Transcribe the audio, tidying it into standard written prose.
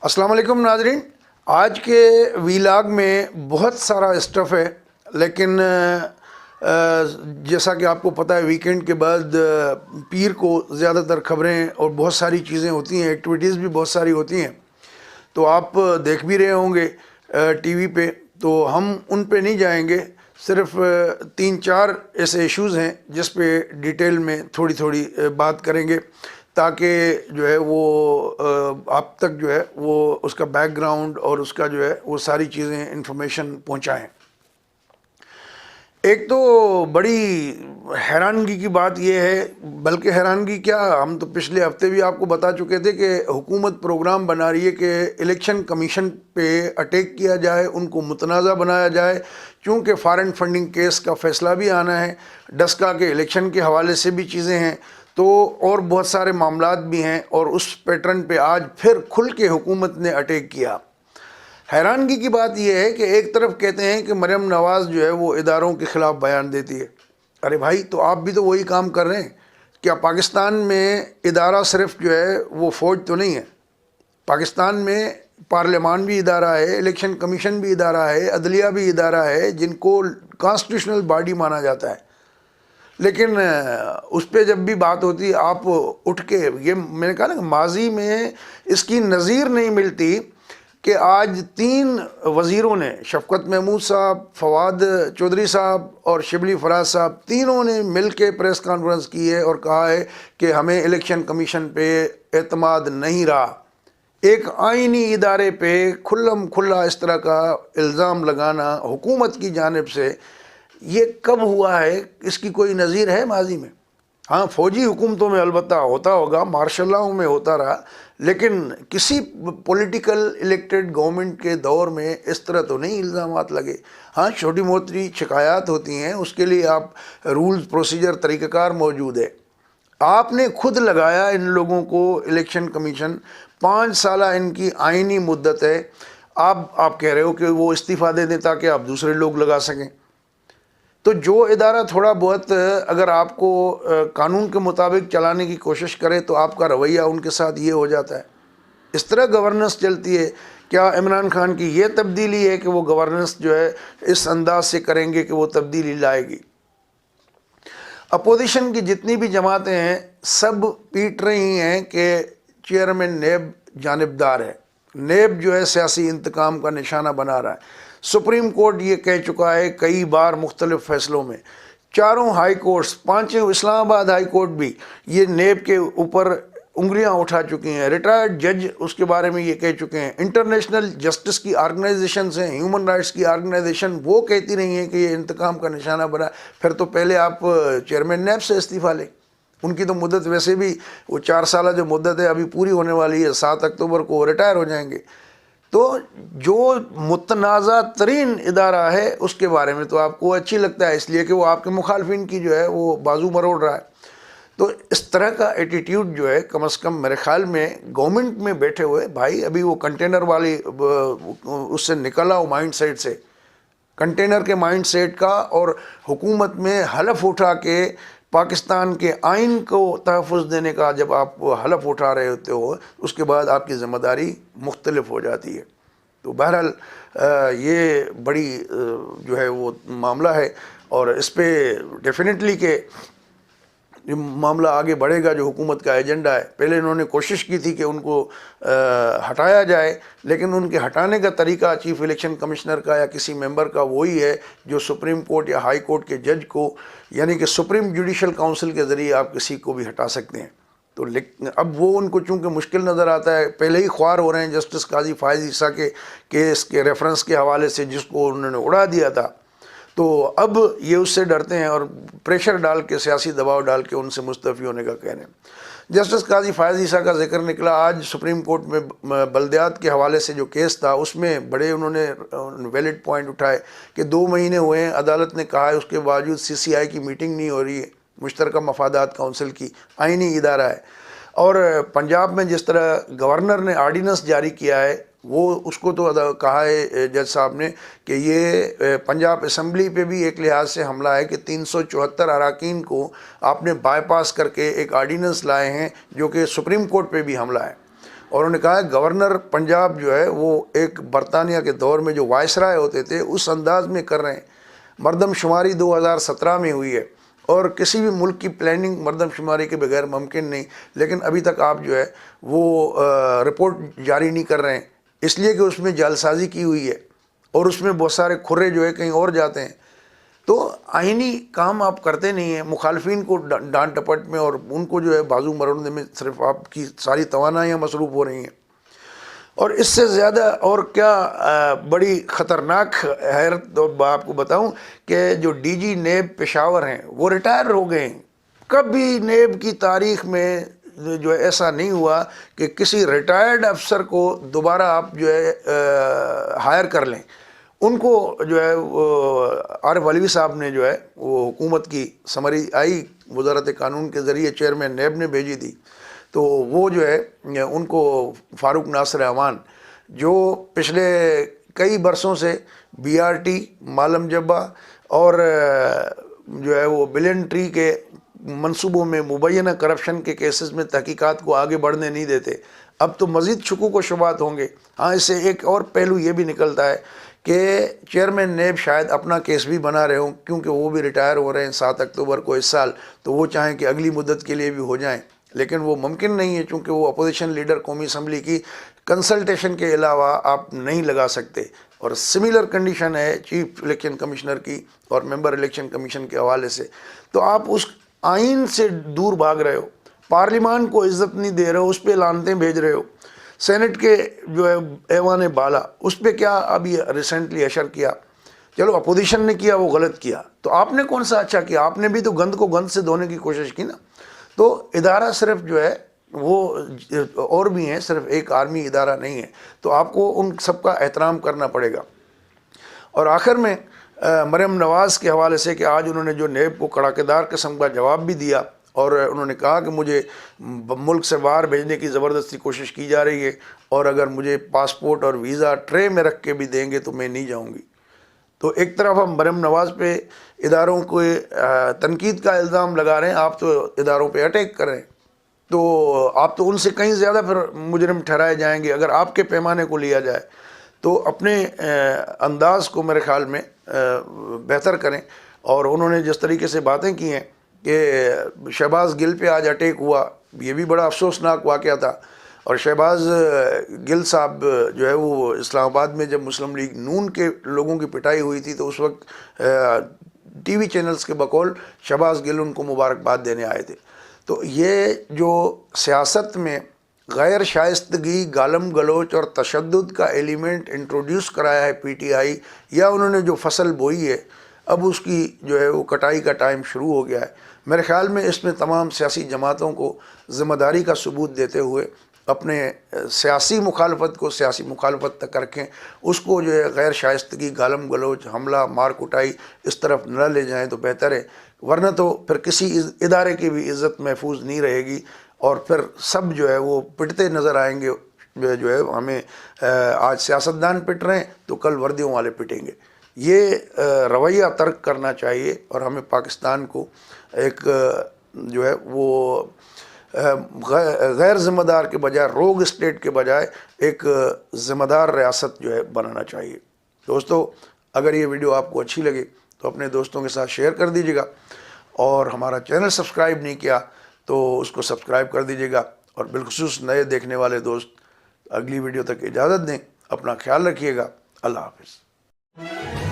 السلام علیکم ناظرین. آج کے ویلاگ میں بہت سارا اسٹف ہے، لیکن جیسا کہ آپ کو پتہ ہے ویکینڈ کے بعد پیر کو زیادہ تر خبریں اور بہت ساری چیزیں ہوتی ہیں، ایکٹیویٹیز بھی بہت ساری ہوتی ہیں، تو آپ دیکھ بھی رہے ہوں گے ٹی وی پہ. تو ہم ان پہ نہیں جائیں گے، صرف 3-4 ایسے ایشوز ہیں جس پہ ڈیٹیل میں تھوڑی تھوڑی بات کریں گے، تاکہ جو ہے وہ آپ تک جو ہے وہ اس کا بیک گراؤنڈ اور اس کا جو ہے وہ ساری چیزیں انفارمیشن پہنچائیں. ایک تو بڑی حیرانگی کی بات یہ ہے، بلکہ حیرانگی کیا، ہم تو پچھلے ہفتے بھی آپ کو بتا چکے تھے کہ حکومت پروگرام بنا رہی ہے کہ الیکشن کمیشن پہ اٹیک کیا جائے، ان کو متنازع بنایا جائے، چونکہ فارن فنڈنگ کیس کا فیصلہ بھی آنا ہے، ڈسکا کے الیکشن کے حوالے سے بھی چیزیں ہیں، تو اور بہت سارے معاملات بھی ہیں، اور اس پیٹرن پہ آج پھر کھل کے حکومت نے اٹیک کیا. حیرانگی کی بات یہ ہے کہ ایک طرف کہتے ہیں کہ مریم نواز جو ہے وہ اداروں کے خلاف بیان دیتی ہے. ارے بھائی، تو آپ بھی تو وہی کام کر رہے ہیں. کیا پاکستان میں ادارہ صرف جو ہے وہ فوج تو نہیں ہے؟ پاکستان میں پارلیمان بھی ادارہ ہے، الیکشن کمیشن بھی ادارہ ہے، عدلیہ بھی ادارہ ہے، جن کو کانسٹیٹیوشنل باڈی مانا جاتا ہے. لیکن اس پہ جب بھی بات ہوتی آپ اٹھ کے، یہ میں نے کہا نا کہ ماضی میں اس کی نظیر نہیں ملتی کہ آج 3 وزیروں نے، شفقت محمود صاحب، فواد چودھری صاحب اور شبلی فراز صاحب، تینوں نے مل کے پریس کانفرنس کی ہے اور کہا ہے کہ ہمیں الیکشن کمیشن پہ اعتماد نہیں رہا. ایک آئینی ادارے پہ کھلم کھلا اس طرح کا الزام لگانا حکومت کی جانب سے، یہ کب ہوا ہے؟ اس کی کوئی نظیر ہے ماضی میں؟ ہاں، فوجی حکومتوں میں البتہ ہوتا ہوگا، مارشل لاؤں میں ہوتا رہا، لیکن کسی پولیٹیکل الیکٹڈ گورنمنٹ کے دور میں اس طرح تو نہیں الزامات لگے. ہاں، چھوٹی موٹی شکایات ہوتی ہیں، اس کے لیے آپ رولز پروسیجر طریقہ کار موجود ہے. آپ نے خود لگایا ان لوگوں کو الیکشن کمیشن، 5 سالہ ان کی آئینی مدت ہے. آپ کہہ رہے ہو کہ وہ استعفیٰ دے دیں تاکہ آپ دوسرے لوگ لگا سکیں. تو جو ادارہ تھوڑا بہت اگر آپ کو قانون کے مطابق چلانے کی کوشش کرے تو آپ کا رویہ ان کے ساتھ یہ ہو جاتا ہے. اس طرح گورننس چلتی ہے. کیا عمران خان کی یہ تبدیلی ہے کہ وہ گورننس جو ہے اس انداز سے کریں گے کہ وہ تبدیلی لائے گی؟ اپوزیشن کی جتنی بھی جماعتیں ہیں سب پیٹ رہی ہیں کہ چیئرمین نیب جانبدار ہے، نیب جو ہے سیاسی انتقام کا نشانہ بنا رہا ہے. سپریم کورٹ یہ کہہ چکا ہے کئی بار مختلف فیصلوں میں، 4 ہائی کورٹس، 5 اسلام آباد ہائی کورٹ بھی یہ نیب کے اوپر انگلیاں اٹھا چکی ہیں. ریٹائرڈ جج اس کے بارے میں یہ کہہ چکے ہیں. انٹرنیشنل جسٹس کی آرگنائزیشنز ہیں، ہیومن رائٹس کی آرگنائزیشن، وہ کہتی رہی ہیں کہ یہ انتقام کا نشانہ بنا. پھر تو پہلے آپ چیئرمین نیب سے استعفیٰ لیں. ان کی تو مدت ویسے بھی وہ 4 سالہ جو مدت ہے ابھی پوری ہونے والی ہے، 7 اکتوبر کو ریٹائر ہو جائیں گے. تو جو متنازع ترین ادارہ ہے اس کے بارے میں تو آپ کو اچھی لگتا ہے، اس لیے کہ وہ آپ کے مخالفین کی جو ہے وہ بازو مروڑ رہا ہے. تو اس طرح کا ایٹیٹیوڈ جو ہے کم از کم میرے خیال میں گورنمنٹ میں بیٹھے ہوئے بھائی، ابھی وہ کنٹینر والی اس سے نکلا وہ مائنڈ سیٹ سے، کنٹینر کے مائنڈ سیٹ کا، اور حکومت میں حلف اٹھا کے پاکستان کے آئین کو تحفظ دینے کا جب آپ حلف اٹھا رہے ہوتے ہو، اس کے بعد آپ کی ذمہ داری مختلف ہو جاتی ہے. تو بہرحال یہ بڑی جو ہے وہ معاملہ ہے، اور اس پہ ڈیفینیٹلی کہ یہ معاملہ آگے بڑھے گا. جو حکومت کا ایجنڈا ہے، پہلے انہوں نے کوشش کی تھی کہ ان کو ہٹایا جائے، لیکن ان کے ہٹانے کا طریقہ چیف الیکشن کمشنر کا یا کسی ممبر کا وہی ہے جو سپریم کورٹ یا ہائی کورٹ کے جج کو، یعنی کہ سپریم جوڈیشل کاؤنسل کے ذریعے آپ کسی کو بھی ہٹا سکتے ہیں. تو اب وہ ان کو چونکہ مشکل نظر آتا ہے، پہلے ہی خوار ہو رہے ہیں جسٹس قاضی فائز عیسیٰ کے کیس کے ریفرنس کے حوالے سے، جس کو انہوں نے اڑا دیا تھا. تو اب یہ اس سے ڈرتے ہیں اور پریشر ڈال کے، سیاسی دباؤ ڈال کے ان سے مستعفی ہونے کا کہہ رہے ہیں. جسٹس قاضی فائز عیسیٰ کا ذکر نکلا آج سپریم کورٹ میں، بلدیات کے حوالے سے جو کیس تھا اس میں بڑے انہوں نے ویلڈ پوائنٹ اٹھائے کہ 2 مہینے ہوئے ہیں، عدالت نے کہا ہے اس کے باوجود CCI کی میٹنگ نہیں ہو رہی ہے، مشترکہ مفادات کونسل کی، آئینی ادارہ ہے. اور پنجاب میں جس طرح گورنر نے آرڈیننس جاری کیا ہے، وہ اس کو تو کہا ہے جج صاحب نے کہ یہ پنجاب اسمبلی پہ بھی ایک لحاظ سے حملہ ہے کہ 374 اراکین کو آپ نے بائی پاس کر کے ایک آرڈیننس لائے ہیں، جو کہ سپریم کورٹ پہ بھی حملہ ہے. اور انہوں نے کہا ہے گورنر پنجاب جو ہے وہ ایک برطانیہ کے دور میں جو وائسرائے ہوتے تھے اس انداز میں کر رہے ہیں. مردم شماری 2017 میں ہوئی ہے اور کسی بھی ملک کی پلاننگ مردم شماری کے بغیر ممکن نہیں، لیکن ابھی تک آپ جو ہے وہ رپورٹ جاری نہیں کر رہے ہیں، اس لیے کہ اس میں جعل سازی کی ہوئی ہے اور اس میں بہت سارے کھرے جو ہے کہیں اور جاتے ہیں. تو آئینی کام آپ کرتے نہیں ہیں، مخالفین کو ڈانٹ ڈپٹ میں اور ان کو جو ہے بازو مرڑنے میں صرف آپ کی ساری توانائیاں مصروف ہو رہی ہیں. اور اس سے زیادہ اور کیا بڑی خطرناک حیرت آپ کو بتاؤں کہ جو ڈی جی نیب پشاور ہیں وہ ریٹائر ہو گئے ہیں. کبھی نیب کی تاریخ میں جو ہے ایسا نہیں ہوا کہ کسی ریٹائرڈ افسر کو دوبارہ آپ جو ہے ہائر کر لیں. ان کو جو ہے عارف علوی صاحب نے جو ہے وہ حکومت کی سمری آئی وزارت قانون کے ذریعے چیئرمین نیب نے بھیجی تھی، تو وہ جو ہے ان کو فاروق ناصر اعوان جو پچھلے کئی برسوں سے بی آر ٹی مالم جبہ اور جو ہے وہ بلین ٹری کے منصوبوں میں مبینہ کرپشن کے کیسز میں تحقیقات کو آگے بڑھنے نہیں دیتے، اب تو مزید شکوک و شبہات ہوں گے. ہاں اس سے ایک اور پہلو یہ بھی نکلتا ہے کہ چیئرمین نیب شاید اپنا کیس بھی بنا رہے ہوں، کیونکہ وہ بھی ریٹائر ہو رہے ہیں 7 اکتوبر کو اس سال، تو وہ چاہیں کہ اگلی مدت کے لیے بھی ہو جائیں، لیکن وہ ممکن نہیں ہے چونکہ وہ اپوزیشن لیڈر قومی اسمبلی کی کنسلٹیشن کے علاوہ آپ نہیں لگا سکتے. اور سملر کنڈیشن ہے چیف الیکشن کمشنر کی اور ممبر الیکشن کمیشن کے حوالے سے. تو آپ اس آئین سے دور بھاگ رہے ہو، پارلیمان کو عزت نہیں دے رہے ہو، اس پہ لانتیں بھیج رہے ہو. سینٹ کے جو ہے ایوان بالا اس پہ کیا ابھی ریسنٹلی اشر کیا، چلو اپوزیشن نے کیا وہ غلط کیا، تو آپ نے کون سا اچھا کیا؟ آپ نے بھی تو گند کو گند سے دھونے کی کوشش کی نا. تو ادارہ صرف جو ہے وہ اور بھی ہیں، صرف ایک آرمی ادارہ نہیں ہے، تو آپ کو ان سب کا احترام کرنا پڑے گا. اور آخر میں مریم نواز کے حوالے سے کہ آج انہوں نے جو نیب کو کڑاکے دار قسم کا جواب بھی دیا اور انہوں نے کہا کہ مجھے ملک سے باہر بھیجنے کی زبردستی کوشش کی جا رہی ہے اور اگر مجھے پاسپورٹ اور ویزا ٹرے میں رکھ کے بھی دیں گے تو میں نہیں جاؤں گی. تو ایک طرف ہم مریم نواز پہ اداروں کو تنقید کا الزام لگا رہے ہیں، آپ تو اداروں پہ اٹیک کر رہے ہیں، تو آپ تو ان سے کہیں زیادہ پھر مجرم ٹھہرائے جائیں گے اگر آپ کے پیمانے کو لیا جائے. تو اپنے انداز کو میرے خیال میں بہتر کریں. اور انہوں نے جس طریقے سے باتیں کی ہیں کہ شہباز گل پہ آج اٹیک ہوا، یہ بھی بڑا افسوسناک واقعہ تھا. اور شہباز گل صاحب جو ہے وہ اسلام آباد میں جب مسلم لیگ نون کے لوگوں کی پٹائی ہوئی تھی تو اس وقت ٹی وی چینلز کے بقول شہباز گل ان کو مبارکباد دینے آئے تھے. تو یہ جو سیاست میں غیر شائستگی، گالم گلوچ اور تشدد کا ایلیمنٹ انٹروڈیوس کرایا ہے پی ٹی آئی، یا انہوں نے جو فصل بوئی ہے اب اس کی جو ہے وہ کٹائی کا ٹائم شروع ہو گیا ہے. میرے خیال میں اس میں تمام سیاسی جماعتوں کو ذمہ داری کا ثبوت دیتے ہوئے اپنے سیاسی مخالفت کو سیاسی مخالفت تک رکھیں، اس کو جو ہے غیر شائستگی، گالم گلوچ، حملہ، مار کٹائی اس طرف نہ لے جائیں تو بہتر ہے، ورنہ تو پھر کسی ادارے کی بھی عزت محفوظ نہیں رہے گی اور پھر سب جو ہے وہ پٹتے نظر آئیں گے. جو ہے ہمیں آج سیاستدان پٹ رہے ہیں تو کل وردیوں والے پٹیں گے. یہ رویہ ترک کرنا چاہیے اور ہمیں پاکستان کو ایک جو ہے وہ غیر ذمہ دار کے بجائے، روگ اسٹیٹ کے بجائے ایک ذمہ دار ریاست جو ہے بنانا چاہیے. دوستو اگر یہ ویڈیو آپ کو اچھی لگے تو اپنے دوستوں کے ساتھ شیئر کر دیجیے گا، اور ہمارا چینل سبسکرائب نہیں کیا تو اس کو سبسکرائب کر دیجیے گا. اور بالخصوص نئے دیکھنے والے دوست اگلی ویڈیو تک اجازت دیں، اپنا خیال رکھیے گا. اللہ حافظ.